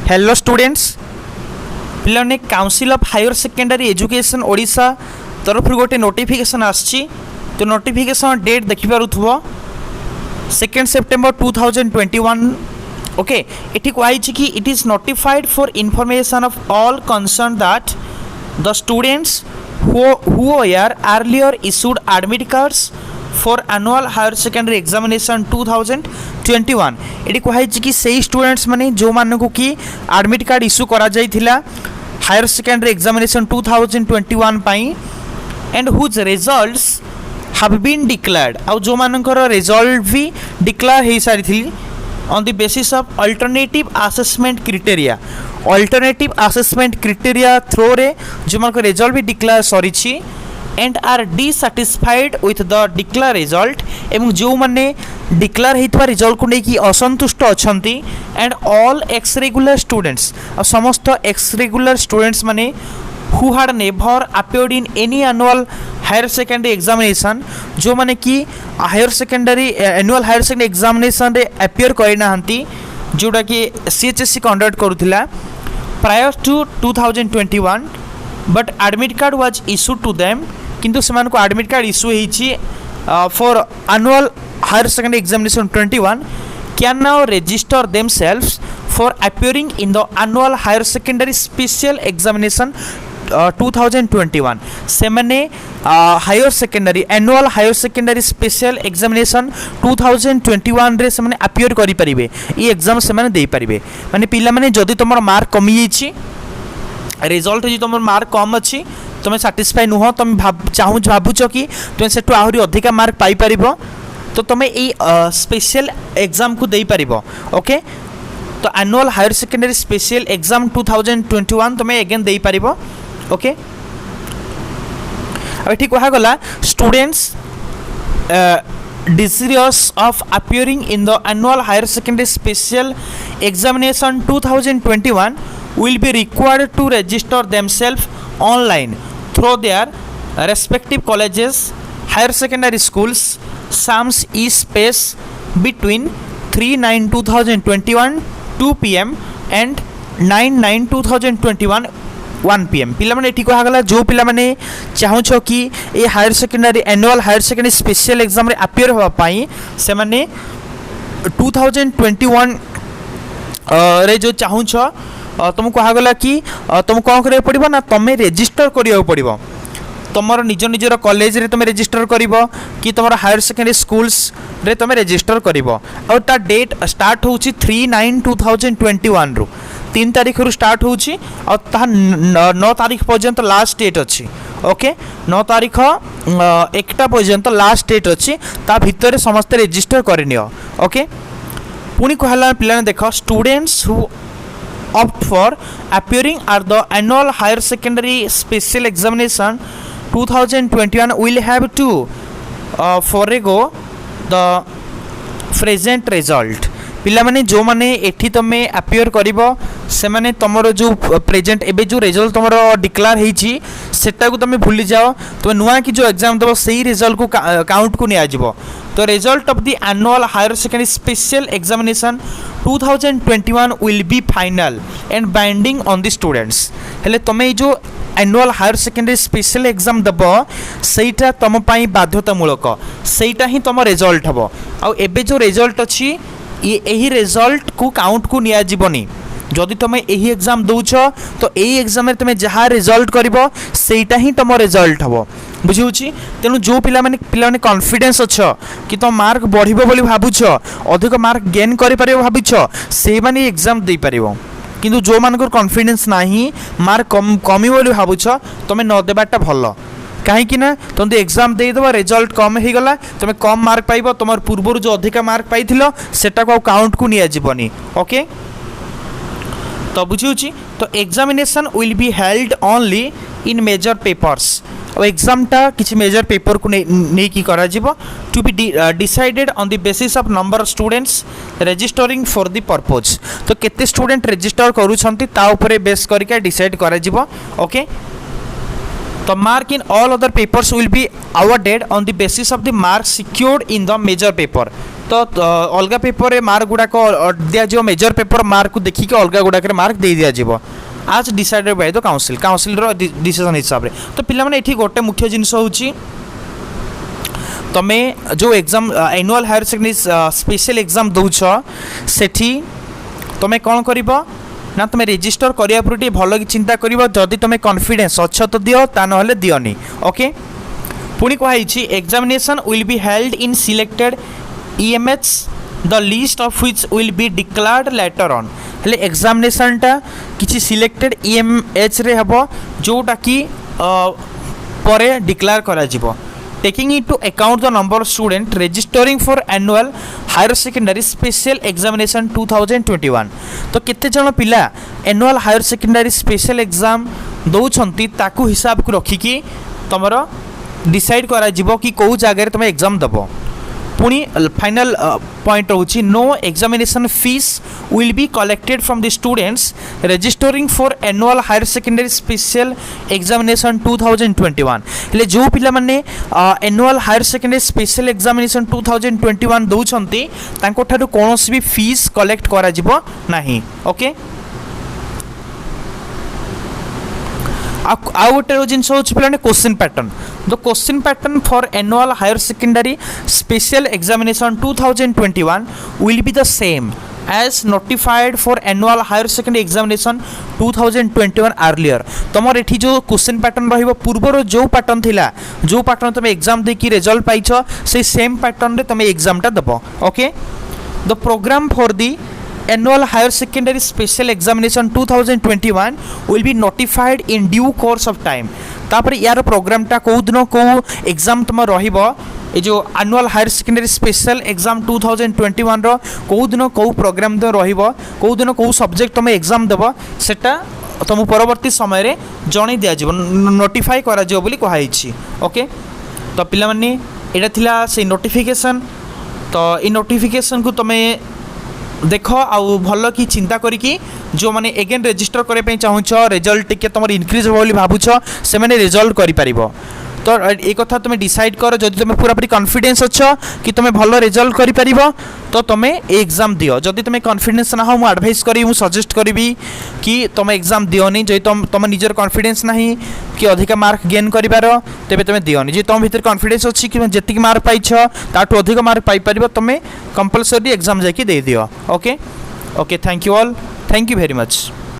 Hello students पिलाने council of higher secondary education Odisha तरफ गोटे नोटिफिकेशन आसी तो नोटिफिकेशन डेट देखिपरुथबो 2 सेप्टेम्बर 2021 ओके इट कहुई कि it is notified for information of all concern that the students who were earlier issued admit cards for annual higher secondary examination 2021 ये कहुई कि से स्टूडेंट्स माने जो मानक कि एडमिट कार्ड इश्यू करा जाइथिला हायर सेकेंडरी एग्जामिनेशन 2021 पाई and whose results have been declared आ जो मानकर रिजल्ट भी डिक्लेयर हो सारी on the basis of alternative assessment criteria through रे जो मानक रिजल्ट भी डिक्लेयर सरी and are dissatisfied with the declare result एवं जो माने डिक्लेयर होता रिजल्ट को लेकिन असंतुष्ट अच्छा and all x regular students समस्त एक्स रेगुलर स्टूडेंट्स माने who had never appeared in any annual higher secondary examination जो माने कि higher secondary annual higher secondary examination रे अपियर करि नाहंती जोटा कि सीएचएससी कंडक्ट करूथिला prior to 2021 but admit card was issued to them किंतु सेमान को एडमिट कार्ड इश्यू होईची for annual higher secondary examination 21 can now register themselves for appearing in the annual higher secondary special examination 2021 से मैंने higher secondary annual higher secondary special examination 2021 रे से मैंने appear करि परिबे ई एग्जाम से मैंने दे परिबे माने पिला माने जदी तमर मार्क कमी जाइछि रिजल्ट जी तमर मार्क कम अछि तुम सैटिस्फाई नुह तुम भावुच कि तुम से आहरी अधिका मार्क पाई परिबो तो तुम्हें ये स्पेशल एग्जाम को दे पारिबो ओके तो annual higher secondary special exam 2021 तुम्हें अगेन दे पारिबो ओके अब ठीक कहा गला students desirous of appearing in the annual higher secondary special examination 2021 will be required to register themselves online through their respective colleges higher secondary schools SAMS e-space between 3/9/2021 2 pm and 9/9/2021 1 pm पिला माने एठी कहा गला जो पिला माने चाहू छ कि ए higher secondary annual higher secondary special exam रे अपियर होबा पाई से माने 2021 रे जो चाहू छ तुम कहा गला कि तुम कौन करिया पड़िबो ना तमे रजिस्टर करिया पड़िबो तुमर निज निजर कॉलेज रे तुम रजिस्टर करिबो कि तुमर हायर सेकेंडरी स्कूल्स रे तुम रजिस्टर करिबो और ता डेट स्टार्ट होउची 3/9/2021 रु 3 तारीख रु स्टार्ट होउची और ता 9 तारीख पर्यंत लास्ट डेट अछि ओके 9 तारीख 1टा पर्यंत लास्ट डेट अछि ता भितर समस्त रजिस्टर करनियो ओके पुनी कहला पिलाने देखो students who opt for appearing at the annual higher secondary special examination 2021 will have to forego the present result पिला माने जो माने एठी तमे अपियर करिवो से माने तमरो जो प्रेजेंट एबे जो रिजल्ट तमरो डिक्लेयर हेची सेटा को तमे भूली जाओ तमे नुआ की जो एग्जाम देबो सेही रिजल्ट को काउंट को निया जिवो तो result of the annual higher secondary special examination 2021 will be final and binding on the students हेले तमे जो annual higher secondary special exam देबो सेटा तम पई बाध्यतामूलक सेटा ही तम रिजल्ट हबो आ एबे जो रिजल्ट अछि यही रिजल्ट को काउंट को निया जीवनी जदि तुम यही एग्जाम दौच तो यही एग्जाम में तुम जहाँ रिजल्ट करिवो सेटा ही तुम रिजल्ट हम बुझी तेणु जो पिला माने कॉन्फिडेंस अच्छ कि तुम मार्क बढ़िबो बोली भाबुछ अधिक मार्क गेन करि परिबो भाबुछ से माने एग्जाम दे परिबो किंतु जो मानकर कॉन्फिडेंस नाही मार्क कमी बोली भाबुछ तुम न देबाटा भलो कहीं ना तुम एग्जाम देदेव रिजल्ट कम हो गला तुम कम मार्क पाइब तुम पूर्व जो अधिक मार्क पाई सेटा को काउंट को निया जीवनी ओके तो बुझी तो examination will be held only in major papers और एग्जामटा किसी मेजर पेपर को नहीं की करा जीवो to be decided on the basis of number of students registering for the purpose तो केते स्टूडेंट रजिस्टर करूछंती ता ऊपर बेस करके डिसाइड करा जीवो okay The mark in all other papers will be awarded on the basis of the marks secured in the major paper. तो अलग paper mark गुड़ाक दिज्व मेजर पेपर मार्क को देखिए अलग गुड़ाक मार्क दे दिज्व आज decided by the council council decision हिसाब से। तो पिलामाने एठी गोटे मुख्य जिनस होची तमे जो exam annual higher secondary special exam दौछ सेठी तमे कौन करिबो ना तुम रेजिस्टर करिया पूरी भल कि चिंता करिबो जदि तुम कॉन्फिडेंस अच्छा तो दियो ता नहले दियोनी ओके। पुणी कहुई examination will be held in selected EMH the list of which will be declared later on हेले एग्जामिनेशनटा किसी सिलेक्टेड EMH रे हबो जोटा कि परे डिक्लेयर करा जिवो taking into account the number of students registering for annual higher secondary special examination 2021। तो केते जन पिला annual higher secondary special exam दौछंती ताकू हिसाब को रखिकी तुमर डिसाइड करा जिवो कि कौ जगह तुम एग्जाम दबो। पुणी फाइनल पॉइंट रोची no examination fees will be collected from the students registering for annual higher secondary special examination 2021 हेले जो पिला माने annual higher secondary special examination 2021 दौछंती तांको ठारू कोनोसी भी फीस कलेक्ट करा जिवो नाही ओके। आउ गोटे जिनस होची पिलाने question pattern the question pattern for annual higher secondary special examination 2021 will be the same as notified for annual higher secondary examination 2021 earlier। तुमर एठी जो क्वेश्चन पैटर्न रहिबो पूर्वर जो पैटर्न थिला जो पैटर्न तुम एग्जाम दे की रिजल्ट पाइछो से सेम पैटर्न रे तुम एग्जामटा दबो okay. The programme for the annual higher secondary special examination 2021 will be notified in due course of time। तापर यार प्रोग्रामटा कौ दिन कौ एग्जाम तुम रहिबो ए जो annual higher secondary special exam 2021 रो कौ दिन कौ प्रोग्राम तो रहिबो कौ दिन कौ सब्जेक्ट तुम एग्जाम देबो सेटा तुम परवर्ती समय रे जणै दिया जिवो नोटिफाई करा जिवो बोली कहाइछि ओके। तो पिला माने एटा थिला से नोटिफिकेशन तो ई नोटिफिकेशन को तुम देख आउ भल कि चिंता करिकी जो माने एगेन रजिस्टर करने चाहूछ रिजल्ट टिके तुम इनक्रीज हो भावुछ से मैंने रिजल्ट कर तो एक कथा तुम डिसाइड कर जदि तुम पूरा पूरी कॉन्फिडेंस अच्छ कि तुम भल रिजल्ट कर तो तुम एग्जाम दियो जदि तुम कॉन्फिडेंस ना हो मु एडवाइस करी मु सजेस्ट करी कि तुम एग्जाम दियोनी जदि तुम निजर कॉन्फिडेंस नहीं कि अधिक मार्क गेन करिबार तेबे तुम दियोनी जे तुम भीतर कॉन्फिडेंस अच्छी कि जेतिक मार्क पाइछ ताठू अधिक मार्क पाई परिबो तुम कंपलसरी एग्जाम जाके दे दियो okay okay. Thank you all thank you very much.